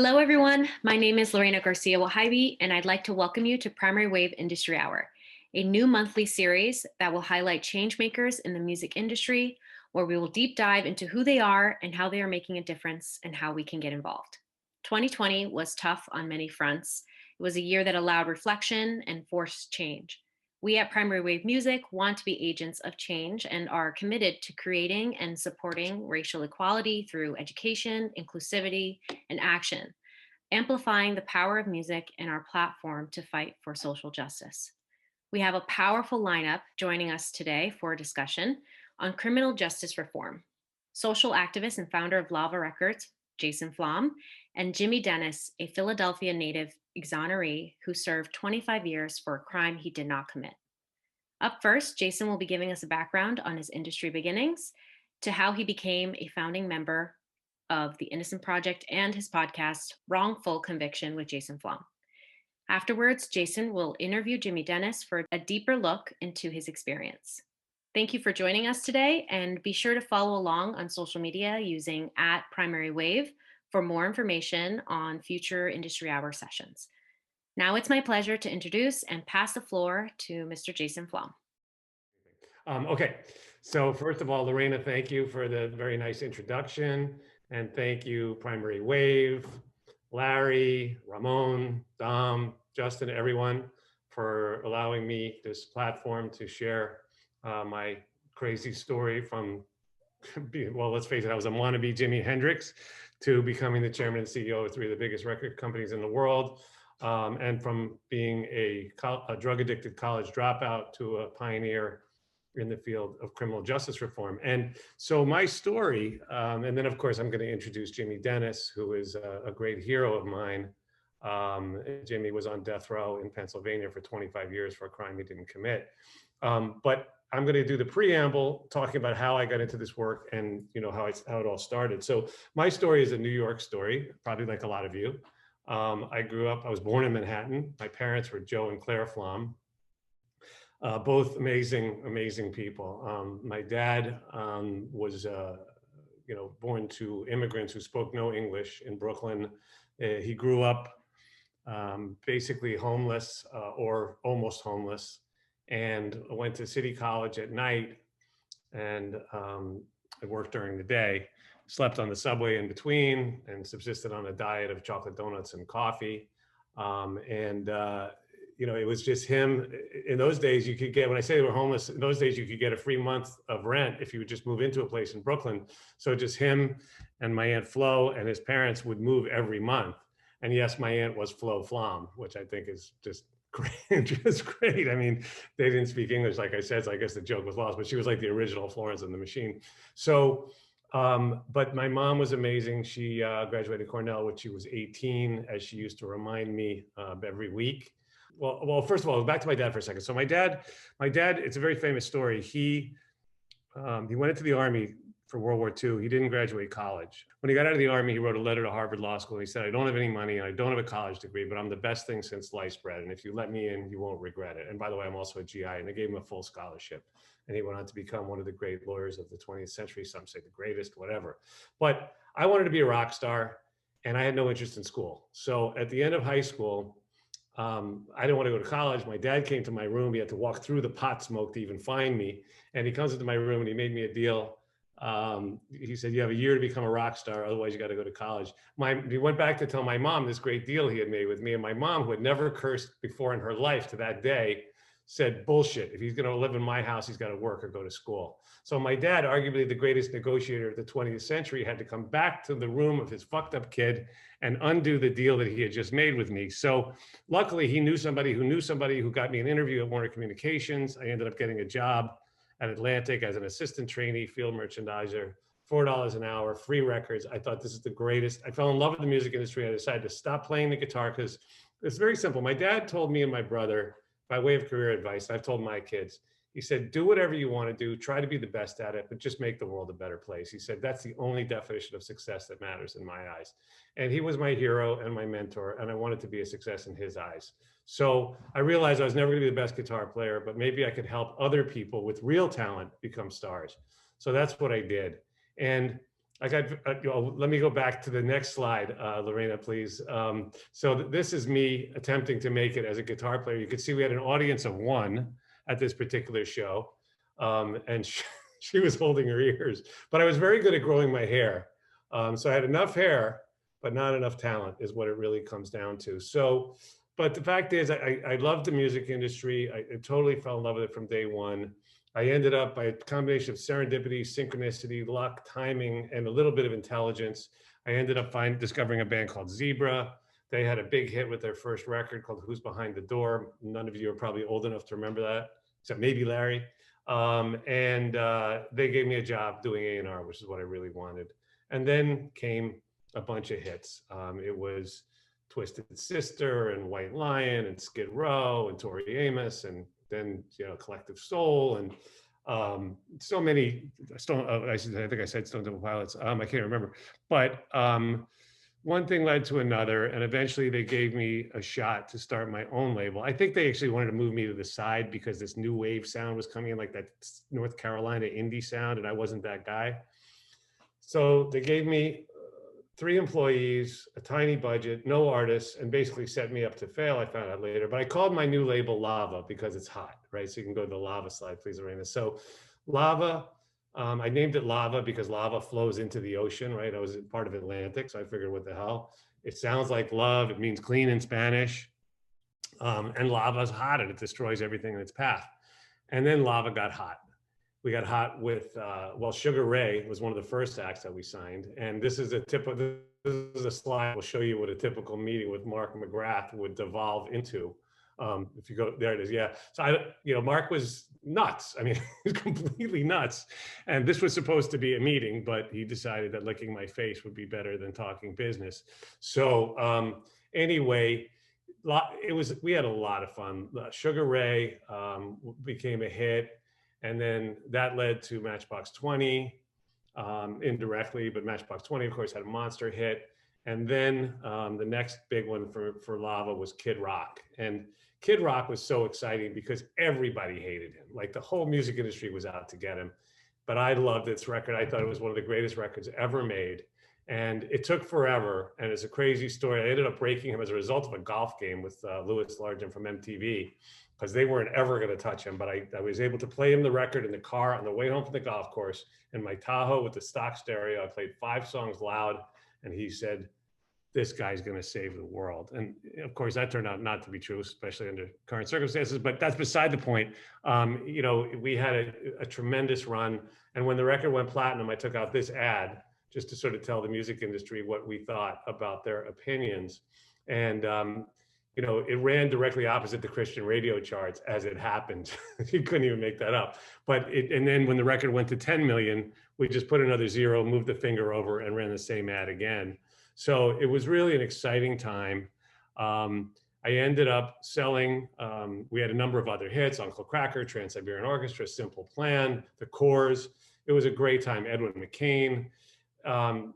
Hello, everyone. My name is Lorena Garcia Wahibi, and I'd like to welcome you to Primary Wave Industry Hour, a new monthly series that will highlight changemakers in the music industry, where we will deep dive into who they are and how they are making a difference and how we can get involved. 2020 was tough on many fronts. It was a year that allowed reflection and forced change. We at Primary Wave Music want to be agents of change and are committed to creating and supporting racial equality through education, inclusivity, and action, amplifying the power of music and our platform to fight for social justice. We have a powerful lineup joining us today for a discussion on criminal justice reform. Social activist and founder of Lava Records, Jason Flom, and Jimmy Dennis, a Philadelphia native exoneree who served 25 years for a crime he did not commit. Up first, Jason will be giving us a background on his industry beginnings to how he became a founding member of the Innocence Project and his podcast, Wrongful Conviction with Jason Flom. Afterwards, Jason will interview Jimmy Dennis for a deeper look into his experience. Thank you for joining us today, and be sure to follow along on social media using @PrimaryWave for more information on future Industry Hour sessions. Now it's my pleasure to introduce and pass the floor to Mr. Jason Flom. Okay, so first of all, Lorena, thank you for the very nice introduction. And thank you, Primary Wave, Larry, Ramon, Dom, Justin, everyone, for allowing me this platform to share my crazy story from, well, let's face it, I was a wannabe Jimi Hendrix to becoming the chairman and CEO of 3 of the biggest record companies in the world. And from being a drug-addicted college dropout to a pioneer in the field of criminal justice reform. And so my story, and then of course I'm going to introduce Jimmy Dennis, who is a great hero of mine. Jimmy was on death row in Pennsylvania for 25 years for a crime he didn't commit. But I'm going to do the preamble talking about how I got into this work and how it all started. So my story is a New York story, probably like a lot of you. I was born in Manhattan. My parents were Joe and Claire Flom. Both amazing people. My dad was, born to immigrants who spoke no English in Brooklyn. He grew up basically homeless or almost homeless, and went to City College at night, and I worked during the day. Slept on the subway in between, and subsisted on a diet of chocolate donuts and coffee. It was just him. In those days, you could get, when I say they were homeless, in those days, you could get a free month of rent if you would just move into a place in Brooklyn. So just him and my Aunt Flo and his parents would move every month. And yes, my aunt was Flo Flom, which I think is just great. Just great. I mean, they didn't speak English, like I said, so I guess the joke was lost, but she was like the original Florence and the Machine. So, but my mom was amazing. She graduated Cornell when she was 18, as she used to remind me every week. Well, first of all, back to my dad for a second. So my dad, it's a very famous story. He went into the Army for World War II. He didn't graduate college. When he got out of the Army, he wrote a letter to Harvard Law School. He said, I don't have any money and I don't have a college degree, but I'm the best thing since sliced bread. And if you let me in, you won't regret it. And by the way, I'm also a GI. And they gave him a full scholarship. And he went on to become one of the great lawyers of the 20th century. Some say the greatest, whatever. But I wanted to be a rock star, and I had no interest in school. So at the end of high school, I didn't want to go to college. My dad came to my room. He had to walk through the pot smoke to even find me. And he comes into my room and he made me a deal. He said, you have a year to become a rock star. Otherwise, you got to go to college. He went back to tell my mom this great deal he had made with me. And my mom, who had never cursed before in her life to that day, said, bullshit. If he's going to live in my house, he's got to work or go to school. So my dad, arguably the greatest negotiator of the 20th century, had to come back to the room of his fucked up kid and undo the deal that he had just made with me. So luckily he knew somebody who got me an interview at Warner Communications. I ended up getting a job at Atlantic as an assistant trainee field merchandiser, $4 an hour, free records. I thought this is the greatest. I fell in love with the music industry. I decided to stop playing the guitar because it's very simple. My dad told me and my brother, by way of career advice, I've told my kids, he said, do whatever you want to do, try to be the best at it, but just make the world a better place. He said, that's the only definition of success that matters in my eyes. And he was my hero and my mentor, and I wanted to be a success in his eyes. So I realized I was never going to be the best guitar player, but maybe I could help other people with real talent become stars. So that's what I did. And I got, let me go back to the next slide, Lorena, please. So this is me attempting to make it as a guitar player. You could see we had an audience of one at this particular show, and she was holding her ears, but I was very good at growing my hair. So I had enough hair, but not enough talent is what it really comes down to. So, but the fact is, I loved the music industry. I totally fell in love with it from day one. I ended up by a combination of serendipity, synchronicity, luck, timing, and a little bit of intelligence. I ended up discovering a band called Zebra. They had a big hit with their first record called Who's Behind the Door. None of you are probably old enough to remember that, except maybe Larry. They gave me a job doing A&R, which is what I really wanted. And then came a bunch of hits. It was Twisted Sister and White Lion and Skid Row and Tori Amos and then Collective Soul and so many. I think I said Stone Temple Pilots. I can't remember, but one thing led to another, and eventually they gave me a shot to start my own label. I think they actually wanted to move me to the side because this new wave sound was coming in, like that North Carolina indie sound, and I wasn't that guy. So they gave me 3 employees, a tiny budget, no artists, and basically set me up to fail. I found out later, but I called my new label Lava because it's hot, right? So you can go to the Lava slide, please, Arena. So Lava, I named it Lava because lava flows into the ocean, right? I was part of Atlantic, so I figured, what the hell? It sounds like love. It means clean in Spanish. And lava is hot and it destroys everything in its path. And then lava got hot. We got hot with, Sugar Ray was one of the first acts that we signed. And this is a slide will show you what a typical meeting with Mark McGrath would devolve into. If you go, there it is, yeah. So Mark was nuts. I mean, he was completely nuts. And this was supposed to be a meeting, but he decided that licking my face would be better than talking business. So anyway, we had a lot of fun. Sugar Ray became a hit. And then that led to Matchbox 20 indirectly, but Matchbox 20, of course, had a monster hit. And then the next big one for Lava was Kid Rock. And Kid Rock was so exciting because everybody hated him. Like the whole music industry was out to get him. But I loved this record. I thought it was one of the greatest records ever made. And it took forever. And it's a crazy story. I ended up breaking him as a result of a golf game with Louis Largent from MTV, because they weren't ever going to touch him. But I was able to play him the record in the car on the way home from the golf course in my Tahoe with the stock stereo. I played 5 songs loud, and he said, "This guy's going to save the world." And of course, that turned out not to be true, especially under current circumstances. But that's beside the point. We had a tremendous run. And when the record went platinum, I took out this ad just to sort of tell the music industry what we thought about their opinions. And it ran directly opposite the Christian radio charts as it happened. You couldn't even make that up. And then when the record went to 10 million, we just put another 0, moved the finger over, and ran the same ad again. So it was really an exciting time. I ended up selling, we had a number of other hits: Uncle Cracker, Trans-Siberian Orchestra, Simple Plan, The Cores. It was a great time. Edwin McCain. And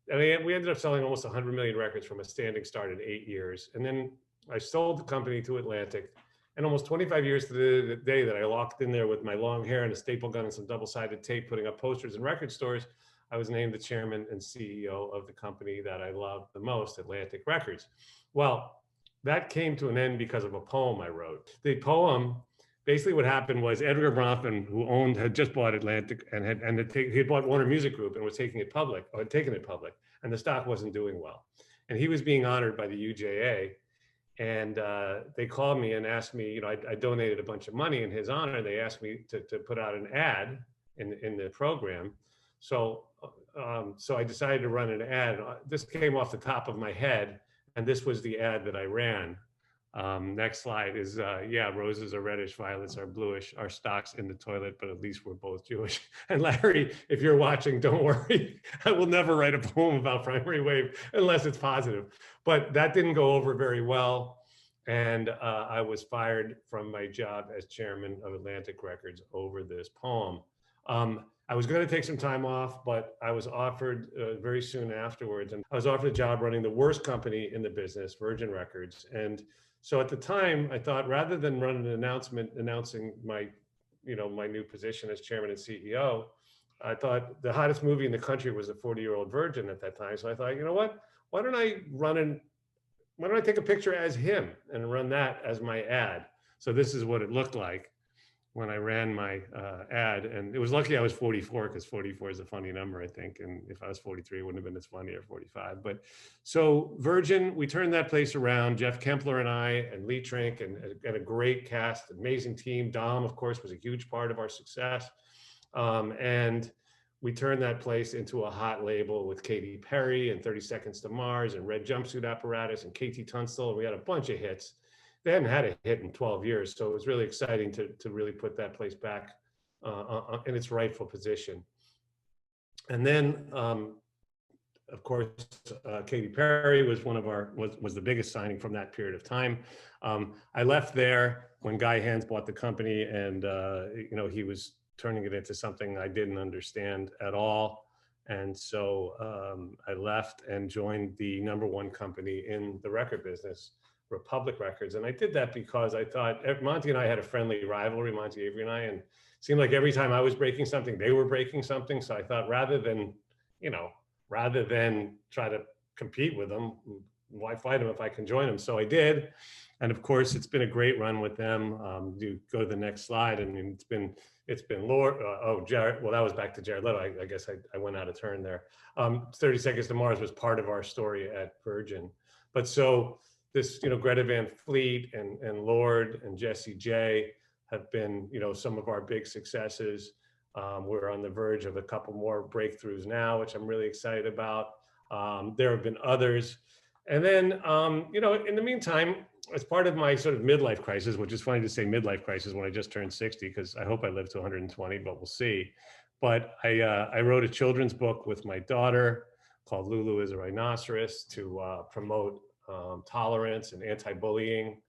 we ended up selling almost 100 million records from a standing start in 8 years. And then I sold the company to Atlantic, and almost 25 years to the day that I locked in there with my long hair and a staple gun and some double-sided tape, putting up posters in record stores, I was named the chairman and CEO of the company that I love the most, Atlantic Records. Well, that came to an end because of a poem I wrote. The poem, basically what happened was Edgar Bronfman, who had just bought Atlantic and he had bought Warner Music Group and was taking it public, or had taken it public, and the stock wasn't doing well. And he was being honored by the UJA. And they called me and asked me, I donated a bunch of money in his honor. They asked me to put out an ad in the program. So I decided to run an ad. This came off the top of my head, and this was the ad that I ran. Next slide is, roses are reddish, violets are bluish, our stock's in the toilet, but at least we're both Jewish. And Larry, if you're watching, don't worry. I will never write a poem about Primary Wave unless it's positive. But that didn't go over very well. And I was fired from my job as chairman of Atlantic Records over this poem. I was going to take some time off, but I was offered very soon afterwards, and I was offered a job running the worst company in the business, Virgin Records. And so at the time, I thought, rather than run an announcement announcing my new position as chairman and CEO, I thought the hottest movie in the country was The 40-Year-Old Virgin at that time. So I thought, you know what? Why don't I why don't I take a picture as him and run that as my ad? So this is what it looked like when I ran my ad. And it was lucky I was 44, because 44 is a funny number, I think. And if I was 43, it wouldn't have been as funny, or 45. But so Virgin, we turned that place around. Jeff Kempler and I and Lee Trink and a great cast, amazing team. Dom, of course, was a huge part of our success. And we turned that place into a hot label with Katy Perry and 30 Seconds to Mars and Red Jumpsuit Apparatus and KT Tunstall. And we had a bunch of hits. They hadn't had a hit in 12 years. So it was really exciting to really put that place back in its rightful position. And then, of course, Katy Perry was was the biggest signing from that period of time. I left there when Guy Hands bought the company, and you know, he was turning it into something I didn't understand at all. And so I left and joined the #1 company in the record business, Republic Records. And I did that because I thought Monty and I had a friendly rivalry, Monty Avery and I, and it seemed like every time I was breaking something, they were breaking something. So I thought, rather than try to compete with them, why fight them if I can join them? So I did. And of course, it's been a great run with them. You go to the next slide, and it's been Lord, Jared, well, that was back to Jared Leto. I guess I went out of turn there. 30 Seconds to Mars was part of our story at Virgin. But so this, Greta Van Fleet and Lord and Jessie J have been, some of our big successes. We're on the verge of a couple more breakthroughs now, which I'm really excited about. There have been others. And then, in the meantime, as part of my sort of midlife crisis, which is funny to say midlife crisis when I just turned 60, because I hope I live to 120, but we'll see. But I wrote a children's book with my daughter called Lulu is a Rhinoceros to promote tolerance and anti-bullying.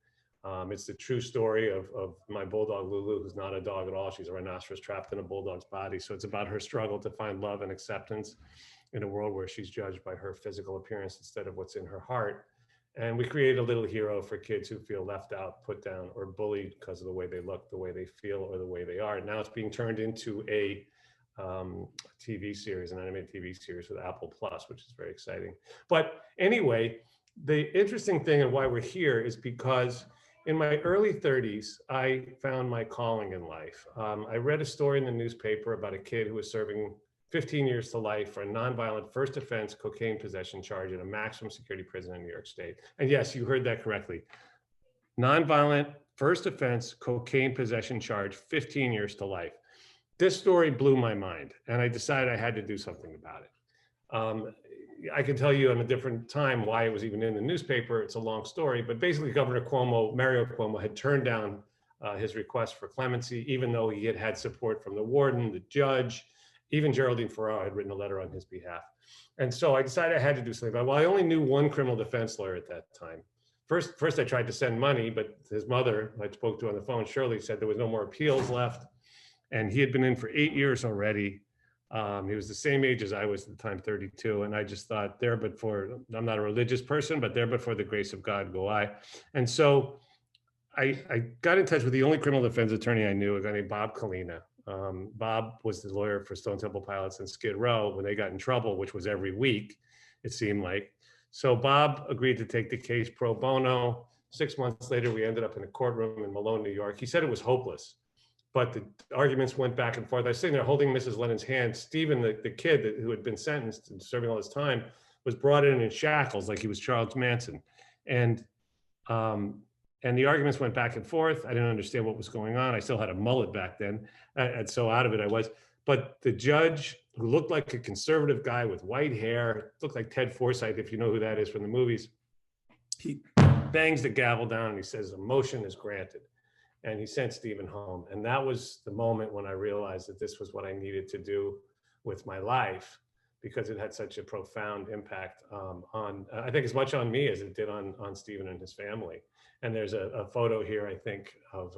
It's the true story of my bulldog Lulu, who's not a dog at all. She's a rhinoceros trapped in a bulldog's body. So it's about her struggle to find love and acceptance in a world where she's judged by her physical appearance instead of what's in her heart. And we create a little hero for kids who feel left out, put down, or bullied because of the way they look, the way they feel, or the way they are. Now it's being turned into a TV series, an animated TV series with Apple Plus, which is very exciting. But anyway, the interesting thing and why we're here is because in my early 30s, I found my calling in life. I read a story in the newspaper about a kid who was serving 15 years to life for a nonviolent first offense cocaine possession charge in a maximum security prison in New York State. And yes, you heard that correctly. Nonviolent first offense cocaine possession charge, 15 years to life. This story blew my mind, and I decided I had to do something about it. I can tell you on a different time why it was even in the newspaper. It's a long story, but basically Governor Cuomo, Mario Cuomo, had turned down his request for clemency, even though he had had support from the warden, the judge, even Geraldine Ferraro had written a letter on his behalf. And so I decided I had to do something about it. Well, I only knew one criminal defense lawyer at that time. First I tried to send money, but his mother, I spoke to on the phone, Shirley, said there was no more appeals left. And he had been in for 8 years already. He was the same age as I was at the time, 32. And I just thought, I'm not a religious person, but there but for the grace of God go I. And so I got in touch with the only criminal defense attorney I knew, a guy named Bob Kalina. Bob was the lawyer for Stone Temple Pilots and Skid Row when they got in trouble, which was every week, it seemed like. So Bob agreed to take the case pro bono. 6 months later, we ended up in a courtroom in Malone, New York. He said it was hopeless, but the arguments went back and forth. I was sitting there holding Mrs. Lennon's hand. Stephen, the kid who had been sentenced and serving all this time, was brought in shackles like he was Charles Manson. And the arguments went back and forth. I didn't understand what was going on. I still had a mullet back then, and so out of it I was. But the judge, who looked like a conservative guy with white hair, looked like Ted Forsythe, if you know who that is from the movies, he bangs the gavel down and he says, "A motion is granted." And he sent Stephen home. And that was the moment when I realized that this was what I needed to do with my life, because it had such a profound impact on, I think, as much on me as it did on Stephen and his family. And there's a photo here, I think, of,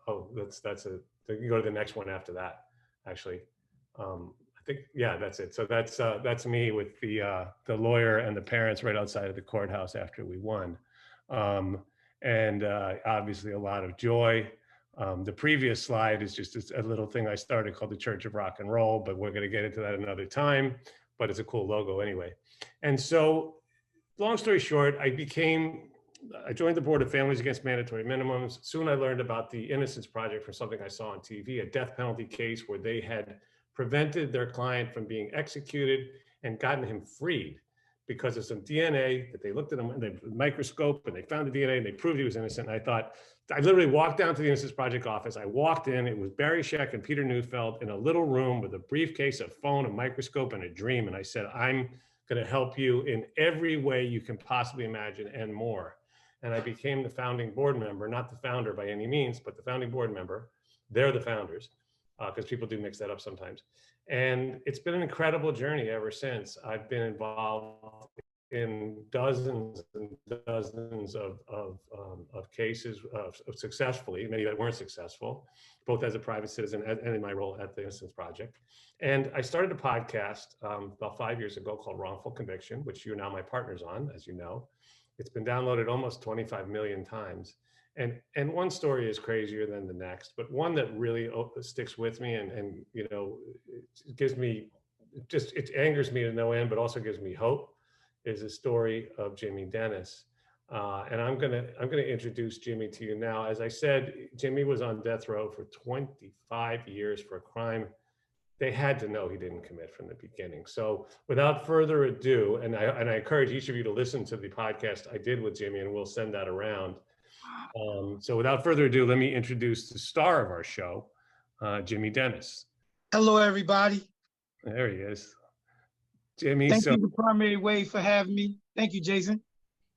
you can go to the next one after that, actually. I think, yeah, that's it. So that's me with the lawyer and the parents right outside of the courthouse after we won. And obviously a lot of joy. The previous slide is just a little thing I started called the Church of Rock and Roll, but we're going to get into that another time. But it's a cool logo anyway. And so, long story short, I joined the board of Families Against Mandatory Minimums. Soon I learned about the Innocence Project from something I saw on TV, a death penalty case where they had prevented their client from being executed and gotten him freed because of some DNA that they looked at him in the microscope and they found the DNA and they proved he was innocent. And I literally walked down to the Innocence Project office. I walked in, it was Barry Scheck and Peter Neufeld in a little room with a briefcase, a phone, a microscope, and a dream. And I said, I'm going to help you in every way you can possibly imagine and more. And I became the founding board member, not the founder by any means, but the founding board member. They're the founders, because people do mix that up sometimes. And it's been an incredible journey ever since. I've been involved in dozens and dozens of cases successfully, many that weren't successful, both as a private citizen and in my role at the Innocence Project. And I started a podcast about 5 years ago called Wrongful Conviction, which you're now my partners on, as you know. It's been downloaded almost 25 million times. And one story is crazier than the next, but one that really sticks with me and you know, it gives me, it angers me to no end, but also gives me hope, is a story of Jimmy Dennis. And I'm gonna introduce Jimmy to you now. As I said, Jimmy was on death row for 25 years for a crime they had to know he didn't commit from the beginning. So without further ado, and I encourage each of you to listen to the podcast I did with Jimmy, and we'll send that around. So without further ado, let me introduce the star of our show, Jimmy Dennis. Hello, everybody. There he is. Jimmy. Thank you to Primary Wave for having me. Thank you, Jason.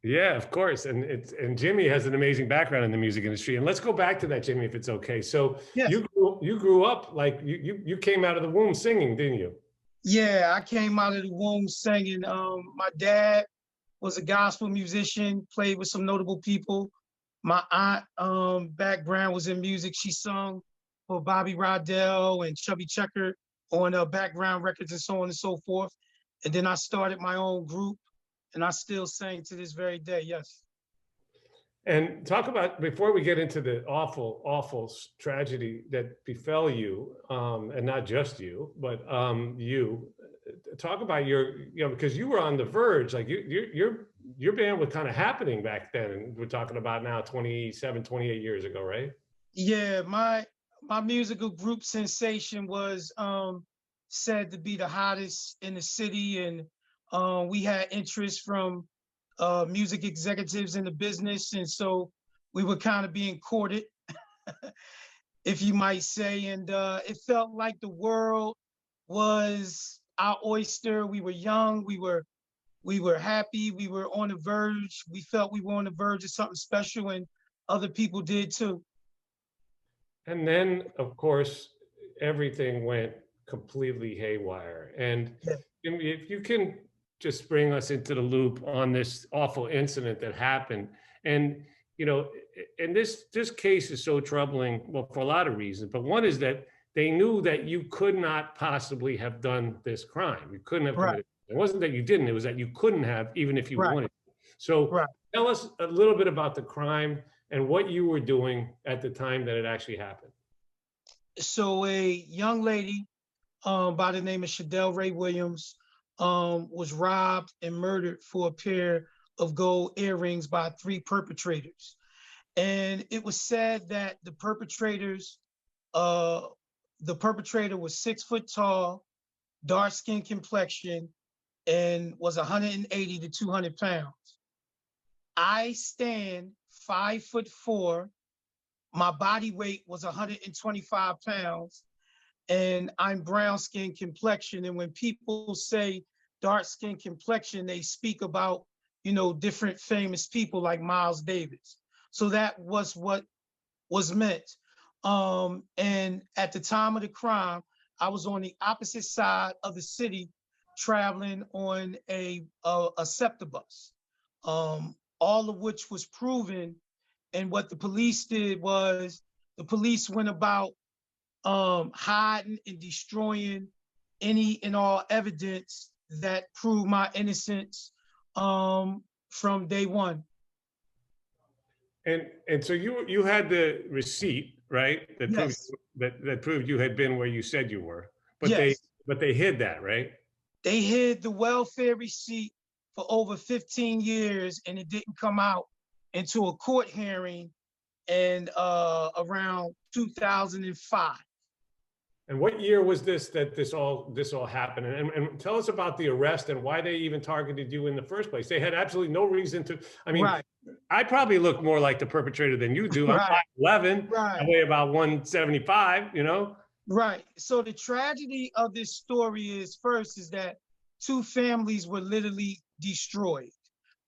Yeah, of course. And Jimmy has an amazing background in the music industry. And let's go back to that, Jimmy, if it's okay. So yes. you grew up like you came out of the womb singing, didn't you? Yeah, I came out of the womb singing. My dad was a gospel musician, played with some notable people. My aunt background was in music. She sung for Bobby Rydell and Chubby Checker on background records and so on and so forth. And then I started my own group. And I still sing to this very day, yes. And talk about, before we get into the awful, awful tragedy that befell you, and not just you, but you, talk about your, you know, because you were on the verge, like your band was kind of happening back then. And we're talking about now 27, 28 years ago, right? Yeah, my musical group Sensation was said to be the hottest in the city, and we had interest from music executives in the business. And so we were kind of being courted, if you might say. And it felt like the world was our oyster. We were young, we were happy, we were on the verge. We felt we were on the verge of something special, and other people did too. And then, of course, everything went completely haywire. And yeah. If you can just bring us into the loop on this awful incident that happened. And, you know, and this case is so troubling, well, for a lot of reasons, but one is that they knew that you could not possibly have done this crime. You couldn't have committed. It wasn't that you didn't, it was that you couldn't have, even if you wanted. So tell us a little bit about the crime and what you were doing at the time that it actually happened. So a young lady by the name of Shadell Ray Williams was robbed and murdered for a pair of gold earrings by 3 perpetrators. And it was said that the perpetrator was 6 foot tall, dark skin complexion, and was 180 to 200 pounds. I stand 5'4". My body weight was 125 pounds. And I'm brown skin complexion. And when people say dark skin complexion, they speak about, you know, different famous people like Miles Davis. So that was what was meant. And at the time of the crime, I was on the opposite side of the city traveling on a SEPTA bus, all of which was proven. And what the police did was the police went about hiding and destroying any and all evidence that proved my innocence from day one. And so you had the receipt right? That proved Yes. that proved you had been where you said you were. But Yes. they hid that, right? They hid the welfare receipt for over 15 years, and it didn't come out into a court hearing in around 2005. And what year was this that this all happened? And tell us about the arrest and why they even targeted you in the first place. They had absolutely no reason to. I mean, Right. I probably look more like the perpetrator than you do. I'm Right. 5'11". I Right. weigh about 175, you know? Right. So the tragedy of this story is that two families were literally destroyed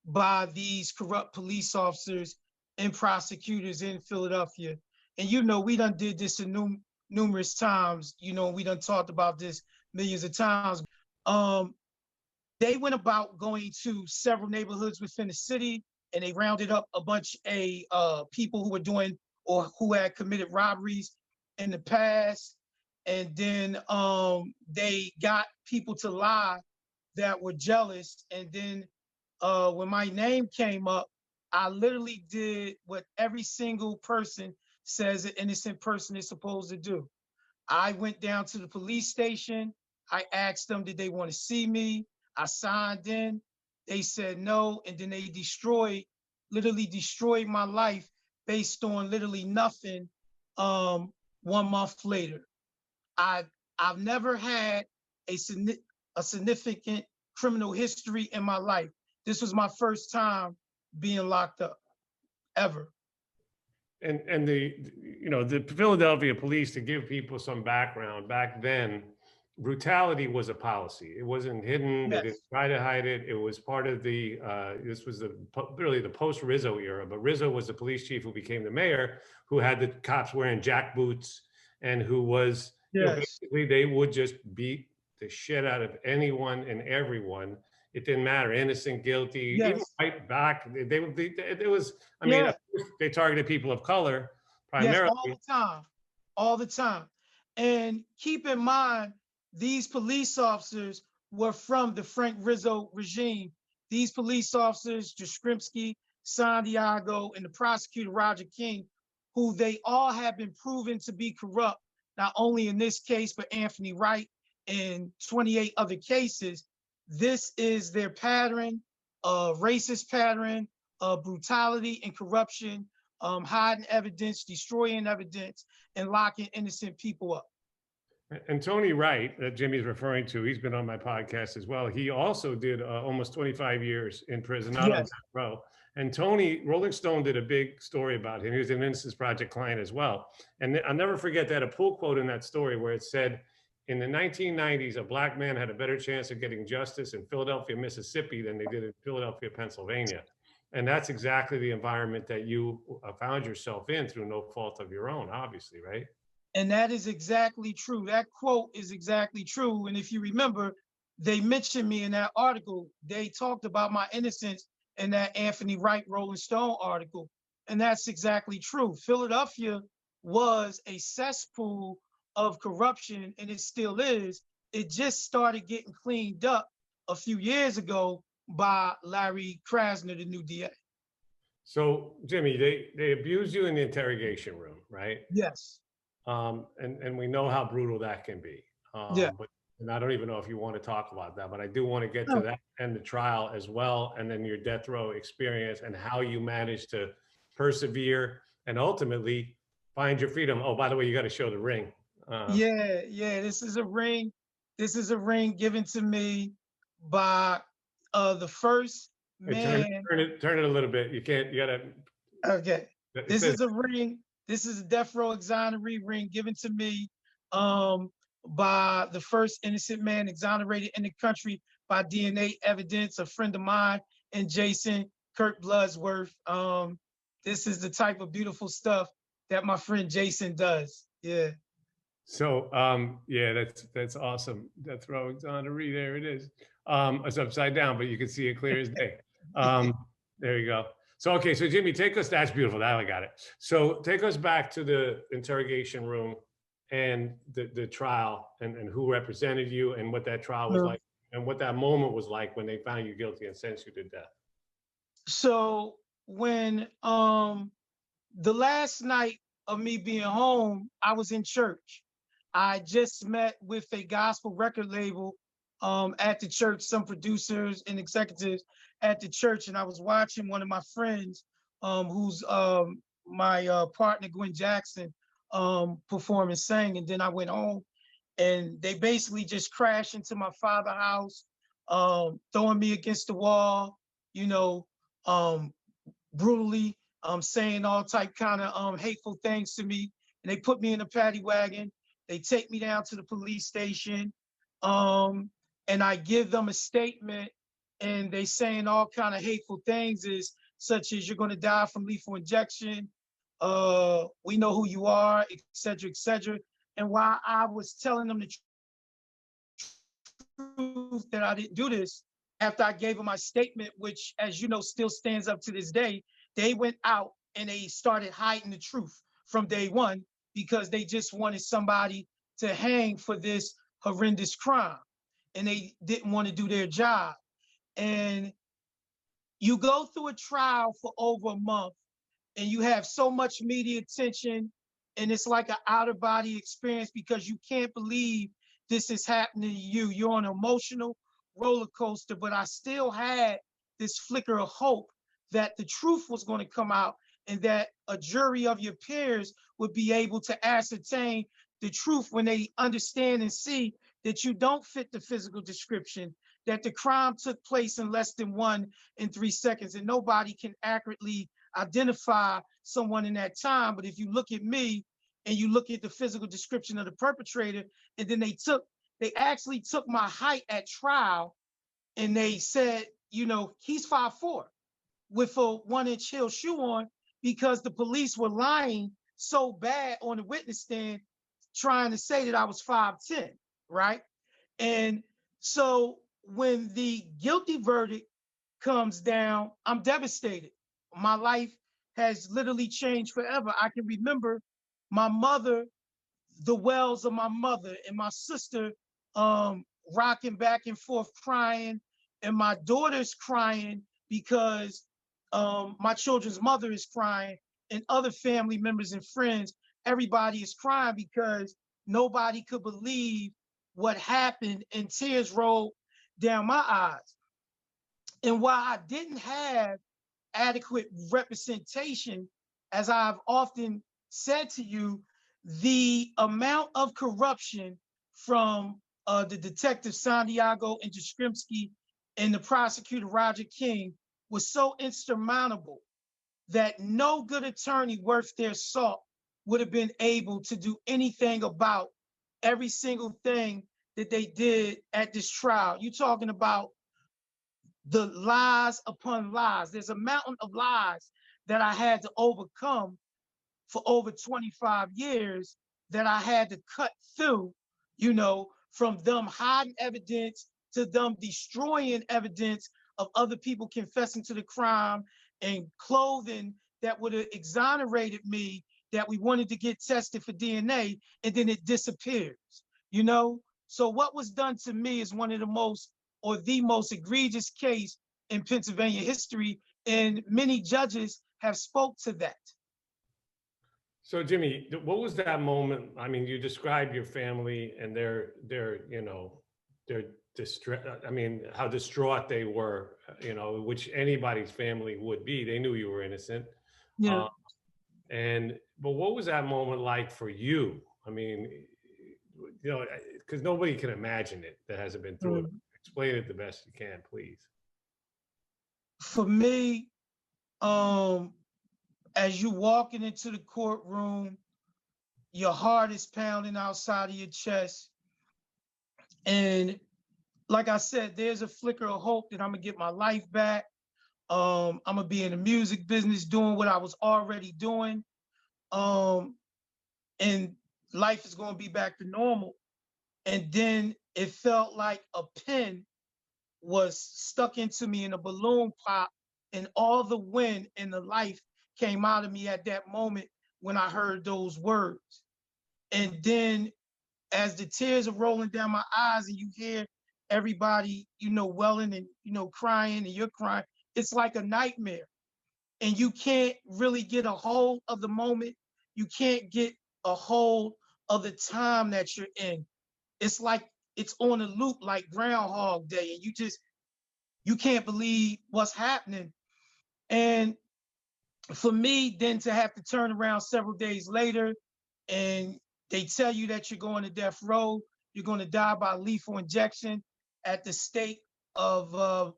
by these corrupt police officers and prosecutors in Philadelphia. And we done did this in numerous times. We done talked about this millions of times. Um, they went about going to several neighborhoods within the city, and they rounded up a bunch of people who were doing or who had committed robberies in the past. And then they got people to lie that were jealous. And then when my name came up, I literally did what every single person says an innocent person is supposed to do. I went down to the police station. I asked them, did they want to see me? I signed in. They said no. And then they literally destroyed my life based on literally nothing 1 month later. I've never had a significant criminal history in my life. This was my first time being locked up ever. And the Philadelphia police, to give people some background, back then, brutality was a policy. It wasn't hidden. They didn't Yes. try to hide it. It was part of this was really the post Rizzo era, but Rizzo was the police chief who became the mayor, who had the cops wearing jack boots, and who was, Yes. basically they would just beat the shit out of anyone and everyone. It didn't matter, innocent, guilty, even Yes. right back. It was, I mean, Yeah. of course, they targeted people of color Yes, primarily. all the time. All the time. And keep in mind, these police officers were from the Frank Rizzo regime. These police officers, Jastrzemski, Santiago, and the prosecutor, Roger King, who they all have been proven to be corrupt, not only in this case, but Anthony Wright and 28 other cases. This is their pattern, racist pattern of brutality and corruption, hiding evidence, destroying evidence, and locking innocent people up. And Tony Wright, that Jimmy's referring to, he's been on my podcast as well. He also did almost 25 years in prison, not on death row. And Tony, Rolling Stone did a big story about him. He was an Innocence Project client as well. And I'll never forget that, a pull quote in that story where it said, in the 1990s, a black man had a better chance of getting justice in Philadelphia, Mississippi than they did in Philadelphia, Pennsylvania. And that's exactly the environment that you found yourself in through no fault of your own, obviously, right? And that is exactly true. That quote is exactly true. And if you remember, they mentioned me in that article. They talked about my innocence in that Anthony Wright Rolling Stone article. And that's exactly true. Philadelphia was a cesspool of corruption, and it still is. It just started getting cleaned up a few years ago by Larry Krasner, the new DA. So, Jimmy, they abused you in the interrogation room, right? Yes. And we know how brutal that can be. Yeah. And I don't even know if you want to talk about that, but I do want to get to that and the trial as well, and then your death row experience and how you managed to persevere and ultimately find your freedom. Oh, by the way, you got to show the ring. Yeah. This is a ring. This is a ring given to me by the first man. Turn it a little bit. You can't. You gotta. Okay. This says, is a ring. This is a death row exonerate ring given to me by the first innocent man exonerated in the country by DNA evidence, a friend of mine, and Jason Kirk Bloodsworth. This is the type of beautiful stuff that my friend Jason does. Yeah. So yeah, that's awesome. Death row exonerate. There it is. It's upside down, but you can see it clear as day. There you go. So, okay, so Jimmy, that's beautiful. Now I got it. So take us back to the interrogation room and the trial and who represented you and what that trial was like and what that moment was like when they found you guilty and sentenced you to death. So when the last night of me being home, I was in church. I just met with a gospel record label at the church, some producers and executives at the church, and I was watching one of my friends, who's my partner, Gwen Jackson, perform and sing. And then I went home, and they basically just crashed into my father's house, throwing me against the wall, you know, brutally, saying all type kind of hateful things to me. And they put me in a paddy wagon. They take me down to the police station, and I give them a statement, and they saying all kind of hateful things, is such as you're going to die from lethal injection. We know who you are, et cetera, et cetera. And while I was telling them the truth that I didn't do this, after I gave them my statement, which, as you know, still stands up to this day, they went out and they started hiding the truth from day one, because they just wanted somebody to hang for this horrendous crime, and they didn't want to do their job. And you go through a trial for over a month, and you have so much media attention, and it's like an out-of-body experience, because you can't believe this is happening to you. You're on an emotional roller coaster, but I still had this flicker of hope that the truth was going to come out, and that a jury of your peers would be able to ascertain the truth when they understand and see that you don't fit the physical description, that the crime took place in less than 1 and 3 seconds, and nobody can accurately identify someone in that time. But if you look at me and you look at the physical description of the perpetrator, and then they actually took my height at trial, and they said, you know, he's 5'4" with a 1-inch heel shoe on, because the police were lying so bad on the witness stand, trying to say that I was 5'10", right? And so when the guilty verdict comes down, I'm devastated. My life has literally changed forever. I can remember my mother, the wells of my mother, and my sister rocking back and forth crying, and my daughter's crying because my children's mother is crying, and other family members and friends, everybody is crying, because nobody could believe what happened, and tears rolled down my eyes. And while I didn't have adequate representation, as I've often said to you, the amount of corruption from the detective Santiago and Jastrzemski and the prosecutor Roger King was so insurmountable that no good attorney worth their salt would have been able to do anything about every single thing that they did at this trial. You're talking about the lies upon lies. There's a mountain of lies that I had to overcome for over 25 years, that I had to cut through, you know, from them hiding evidence to them destroying evidence of other people confessing to the crime, and clothing that would have exonerated me, that we wanted to get tested for DNA, and then it disappears, you know? So what was done to me is one of the most, or the most egregious case in Pennsylvania history, and many judges have spoke to that. So Jimmy, what was that moment? I mean, you described your family and their you know, their distress. I mean, how distraught they were, you know, which anybody's family would be. They knew you were innocent. Yeah. But what was that moment like for you? I mean, you know, because nobody can imagine it that hasn't been through it. Explain it the best you can, please. For me, as you walking into the courtroom, your heart is pounding outside of your chest. And like I said, there's a flicker of hope that I'm gonna get my life back. I'm gonna be in the music business doing what I was already doing. And life is gonna be back to normal. And then it felt like a pin was stuck into me in a balloon pop, and all the wind and the life came out of me at that moment when I heard those words. And then as the tears are rolling down my eyes, and you hear everybody, you know, welling and, you know, crying, and you're crying, it's like a nightmare. And you can't really get a hold of the moment. you can't get a hold of the time that you're in. It's like it's on a loop like Groundhog Day, and you can't believe what's happening. And for me, then to have to turn around several days later and they tell you that you're going to death row, you're going to die by lethal injection at the state of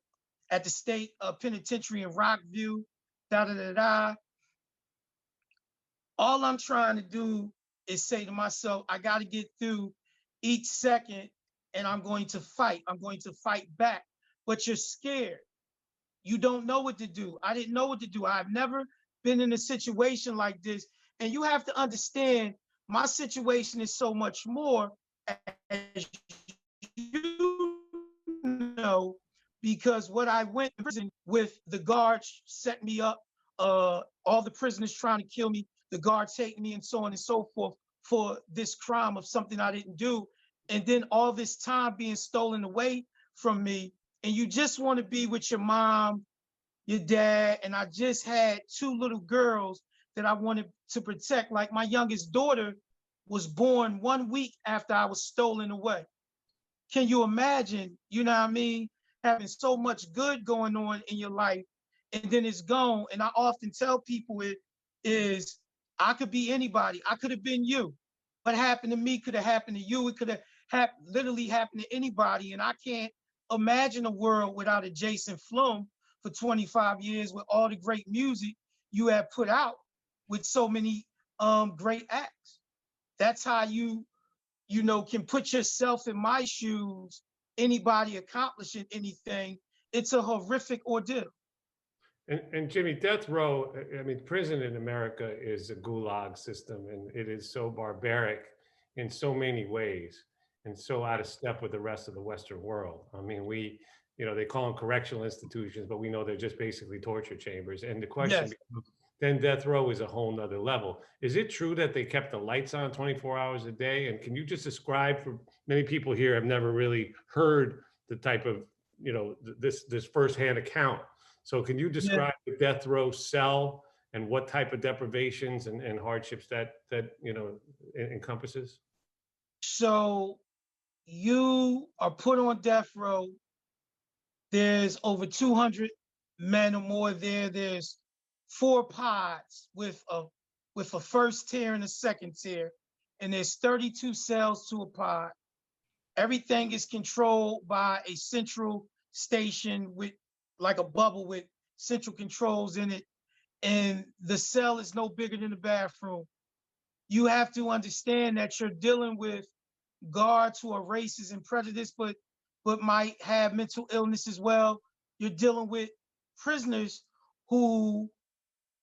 penitentiary in Rockview, da da da da. All I'm trying to do is say to myself, I got to get through each second, and I'm going to fight. I'm going to fight back. But you're scared. You don't know what to do. I didn't know what to do. I've never been in a situation like this. And you have to understand, my situation is so much more, as you know, because what I went to prison with, the guards set me up, all the prisoners trying to kill me, the guards hating me, and so on and so forth, for this crime of something I didn't do. And then all this time being stolen away from me, and you just want to be with your mom, your dad, and I just had two little girls that I wanted to protect. Like my youngest daughter was born 1 week after I was stolen away. Can you imagine, you know what I mean, having so much good going on in your life and then it's gone? And I often tell people it is, I could be anybody. I could have been you. What happened to me could have happened to you. It could have literally happened to anybody. And I can't imagine a world without a Jason Flom for 25 years with all the great music you have put out with so many great acts. That's how you can put yourself in my shoes, anybody accomplishing anything. It's a horrific ordeal. And Jimmy, death row, I mean, prison in America is a gulag system, and it is so barbaric in so many ways and so out of step with the rest of the Western world. I mean, they call them correctional institutions, but we know they're just basically torture chambers. And the question Yes. becomes, then death row is a whole nother level. Is it true that they kept the lights on 24 hours a day? And can you just describe, for many people here have never really heard the type of, this firsthand account. So can you describe the death row cell and what type of deprivations and hardships that encompasses? So you are put on death row. There's over 200 men or more there. There's 4 pods with a first tier and a second tier, and there's 32 cells to a pod. Everything is controlled by a central station with like a bubble with central controls in it. And the cell is no bigger than the bathroom. You have to understand that you're dealing with guards who are racist and prejudiced, but might have mental illness as well. You're dealing with prisoners who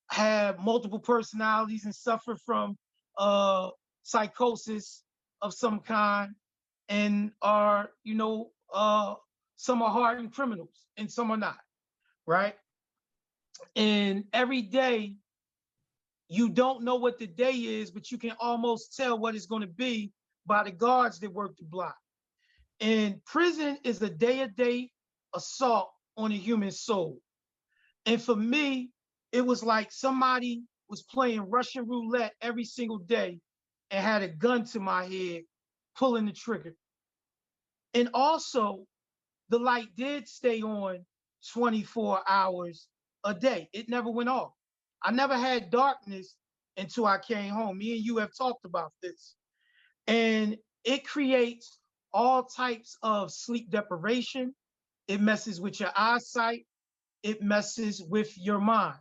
have multiple personalities and suffer from psychosis of some kind, and are, some are hardened criminals and some are not, right? And every day, you don't know what the day is, but you can almost tell what it's going to be by the guards that work the block. And prison is a day-to-day assault on a human soul. And for me, it was like somebody was playing Russian roulette every single day and had a gun to my head, pulling the trigger. And also, the light did stay on 24 hours a day. It never went off. I never had darkness until I came home. Me and you have talked about this. And it creates all types of sleep deprivation. It messes with your eyesight. It messes with your mind.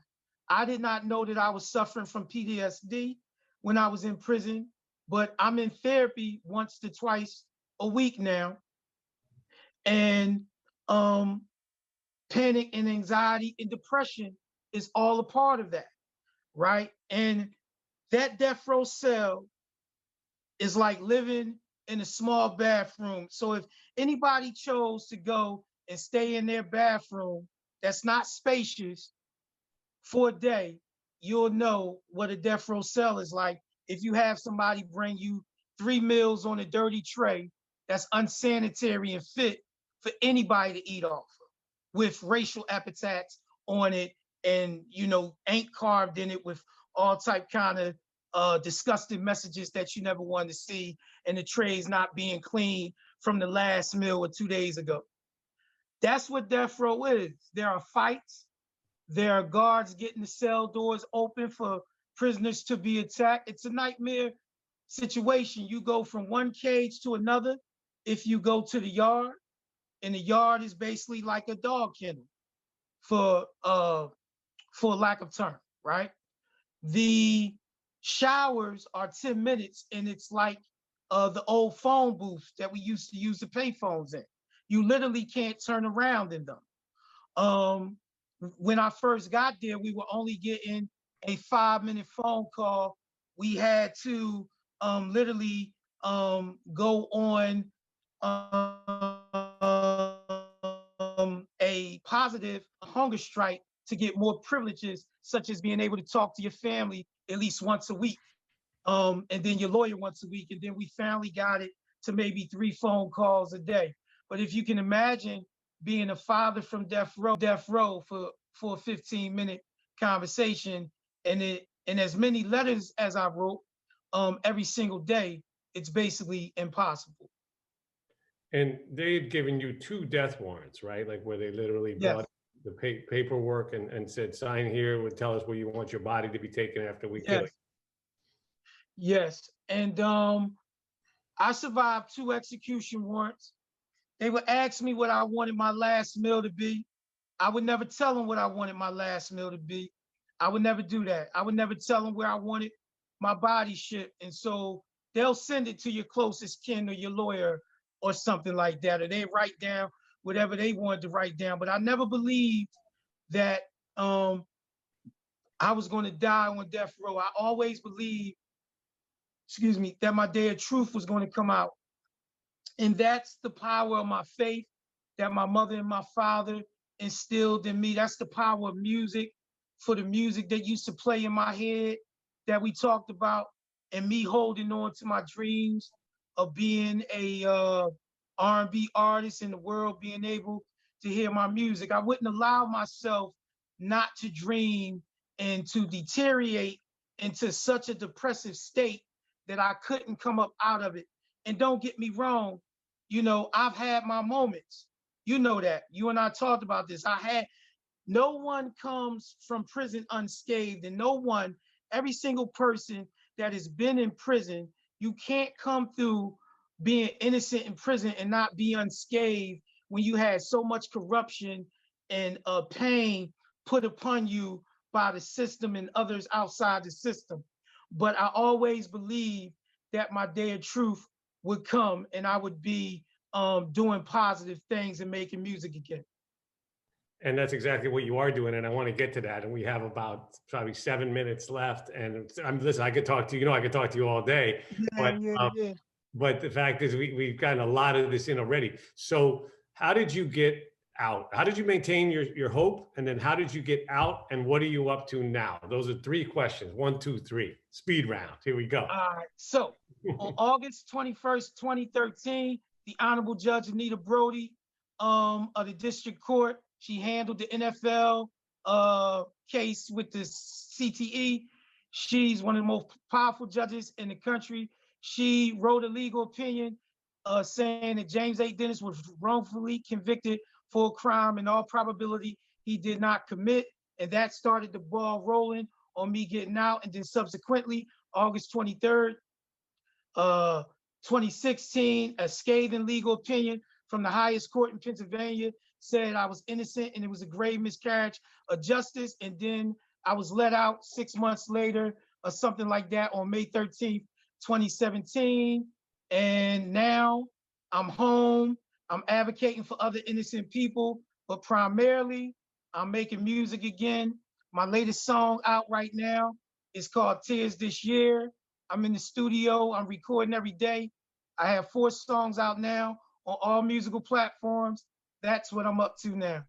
I did not know that I was suffering from PTSD when I was in prison, but I'm in therapy once to twice a week now. And panic and anxiety and depression is all a part of that, right? And that death row cell is like living in a small bathroom. So if anybody chose to go and stay in their bathroom that's not spacious for a day, you'll know what a death row cell is like. If you have somebody bring you 3 meals on a dirty tray that's unsanitary and fit for anybody to eat off of, with racial epithets on it, and ain't carved in it with all type kind of disgusting messages that you never wanted to see, and the trays not being clean from the last meal or 2 days ago. That's what death row is. There are fights. There are guards getting the cell doors open for prisoners to be attacked. It's a nightmare situation. You go from one cage to another. If you go to the yard, and the yard is basically like a dog kennel, for lack of term, right? The showers are 10 minutes, and it's like the old phone booth that we used to use to pay phones in. You literally can't turn around in them. When I first got there, we were only getting a 5-minute phone call. We had to literally go on a positive hunger strike to get more privileges, such as being able to talk to your family at least once a week, and then your lawyer once a week, and then we finally got it to maybe 3 phone calls a day. But if you can imagine being a father from death row for a 15-minute conversation, and as many letters as I wrote every single day, it's basically impossible. And they had given you 2 death warrants, right? Like where they literally Yes. brought the paperwork and said, sign here, would tell us where you want your body to be taken after we kill Yes. you. Yes. And I survived 2 execution warrants. They would ask me what I wanted my last meal to be. I would never tell them what I wanted my last meal to be. I would never do that. I would never tell them where I wanted my body shipped. And so they'll send it to your closest kin or your lawyer or something like that, or they write down whatever they wanted to write down. But I never believed that I was going to die on death row. I always believed, that my day of truth was going to come out. And that's the power of my faith that my mother and my father instilled in me. That's the power of music, for the music that used to play in my head that we talked about, and me holding on to my dreams of being a R&B artist in the world, being able to hear my music. I wouldn't allow myself not to dream and to deteriorate into such a depressive state that I couldn't come up out of it. And don't get me wrong, I've had my moments. You know that. You and I talked about this. No one comes from prison unscathed, and every single person that has been in prison, you can't come through being innocent in prison and not be unscathed when you had so much corruption and pain put upon you by the system and others outside the system. But I always believed that my day of truth would come, and I would be doing positive things and making music again. And that's exactly what you are doing. And I want to get to that. And we have about probably 7 minutes left. And listen, I could talk to you, I could talk to you all day. Yeah. But the fact is we've gotten a lot of this in already. So how did you get out? How did you maintain your hope? And then how did you get out? And what are you up to now? Those are 3 questions. 1, 2, 3. Speed round. Here we go. All right. So on August 21st, 2013, the Honorable Judge Anita Brody of the District Court, she handled the NFL case with the CTE. She's one of the most powerful judges in the country. She wrote a legal opinion saying that James A. Dennis was wrongfully convicted for a crime in all probability he did not commit. And that started the ball rolling on me getting out. And then subsequently, August 23rd, 2016, a scathing legal opinion from the highest court in Pennsylvania said I was innocent and it was a grave miscarriage of justice. And then I was let out 6 months later or something like that on May 13th, 2017. And now I'm home. I'm advocating for other innocent people, but primarily I'm making music again. My latest song out right now is called Tears This Year. I'm in the studio. I'm recording every day. I have 4 songs out now on all musical platforms. That's what I'm up to now.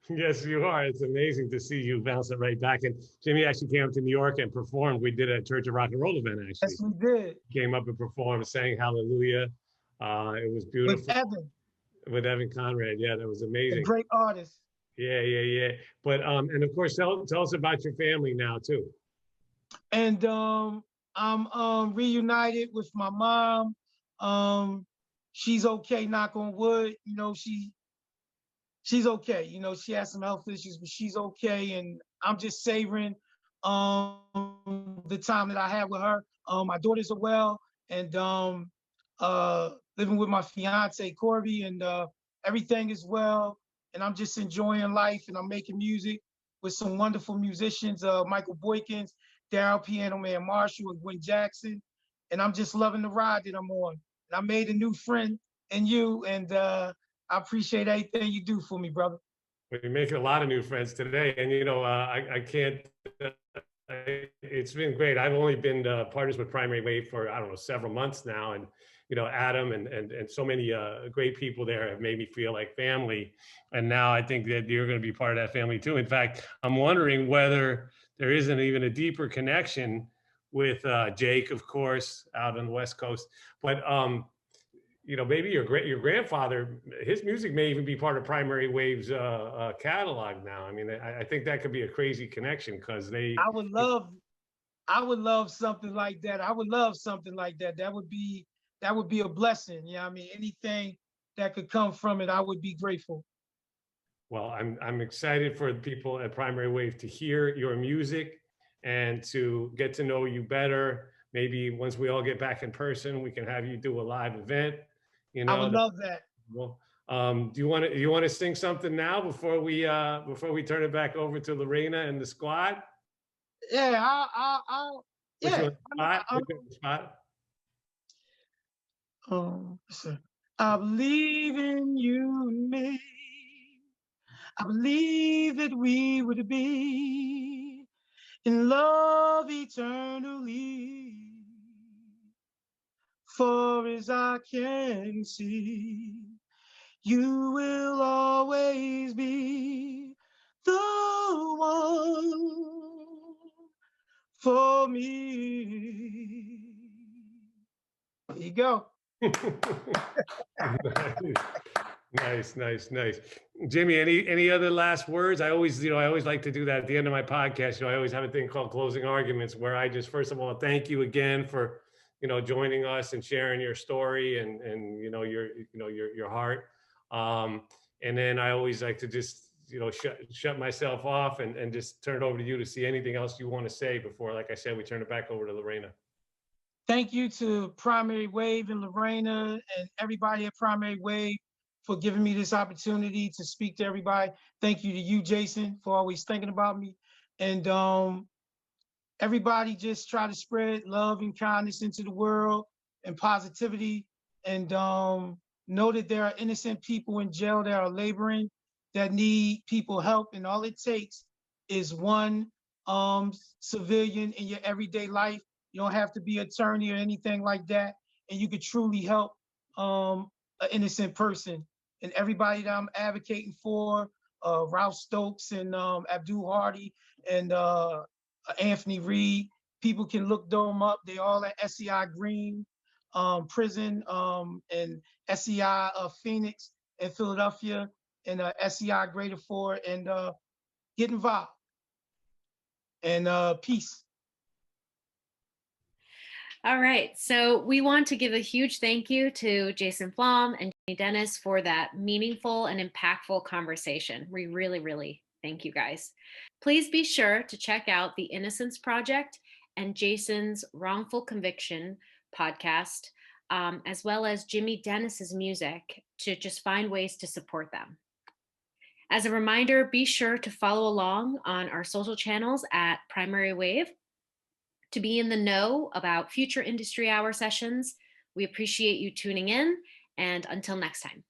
Yes, you are. It's amazing to see you bounce it right back. And Jimmy actually came up to New York and performed. We did a Church of Rock and Roll event, actually. Yes, we did. Came up and performed, sang Hallelujah. It was beautiful. With Evan Conrad. Yeah, that was amazing. A great artist. Yeah. But, and of course, tell us about your family now, too. And I'm reunited with my mom. She's okay, knock on wood. You know, she's okay. You know, she has some health issues, but she's okay. And I'm just savoring the time that I had with her. My daughters are well, and living with my fiance Corby, and everything is well. And I'm just enjoying life, and I'm making music with some wonderful musicians, Michael Boykins, Daryl Piano Man Marshall, and Gwen Jackson. And I'm just loving the ride that I'm on. And I made a new friend in you, and I appreciate everything you do for me, brother. We're making a lot of new friends today, and you know, I can't. It's been great. I've only been partners with Primary Wave for, I don't know, several months now, and you know, Adam and so many great people there have made me feel like family. And now I think that you're going to be part of that family too. In fact, I'm wondering whether there isn't even a deeper connection with Jake, of course, out on the West Coast, but you know, maybe your grandfather, his music may even be part of Primary Wave's catalog now. I mean, I think that could be a crazy connection because they. I would love, I would love something like that. I would love something like that. That would be a blessing. Yeah, I mean, anything that could come from it, I would be grateful. Well, I'm excited for the people at Primary Wave to hear your music and to get to know you better. Maybe once we all get back in person, we can have you do a live event. You I would know, love that. well, do you want to sing something now before we turn it back over to Lorena and the squad? Yeah, Put you yeah. on the spot. Put you on the spot. Listen. I believe in you and me. I believe that we would be in love eternally. For as I can see, you will always be the one for me. There you go. Nice. Jimmy, any other last words? I always like to do that at the end of my podcast. You know, I always have a thing called closing arguments where I just, first of all, thank you again for, you know, joining us and sharing your story and your heart. And then I always like to just, you know, shut myself off and just turn it over to you to see anything else you want to say before, like I said, we turn it back over to Lorena. Thank you to Primary Wave and Lorena and everybody at Primary Wave for giving me this opportunity to speak to everybody. Thank you to you, Jason, for always thinking about me. And everybody just try to spread love and kindness into the world and positivity. And know that there are innocent people in jail that are laboring, that need people help. And all it takes is one civilian in your everyday life. You don't have to be an attorney or anything like that. And you could truly help an innocent person. And everybody that I'm advocating for, Ralph Stokes and Abdul Hardy and Anthony Reed, people can look them up. They all at SCI Green prison and SCI Phoenix in Philadelphia and SCI Greater Ford, and get involved. And peace. All right. So we want to give a huge thank you to Jason Flom and Jimmy Dennis for that meaningful and impactful conversation. We really, really thank you guys. Please be sure to check out the Innocence Project and Jason's Wrongful Conviction podcast, as well as Jimmy Dennis's music, to just find ways to support them. As a reminder, be sure to follow along on our social channels at Primary Wave to be in the know about future industry hour sessions. We appreciate you tuning in, and until next time.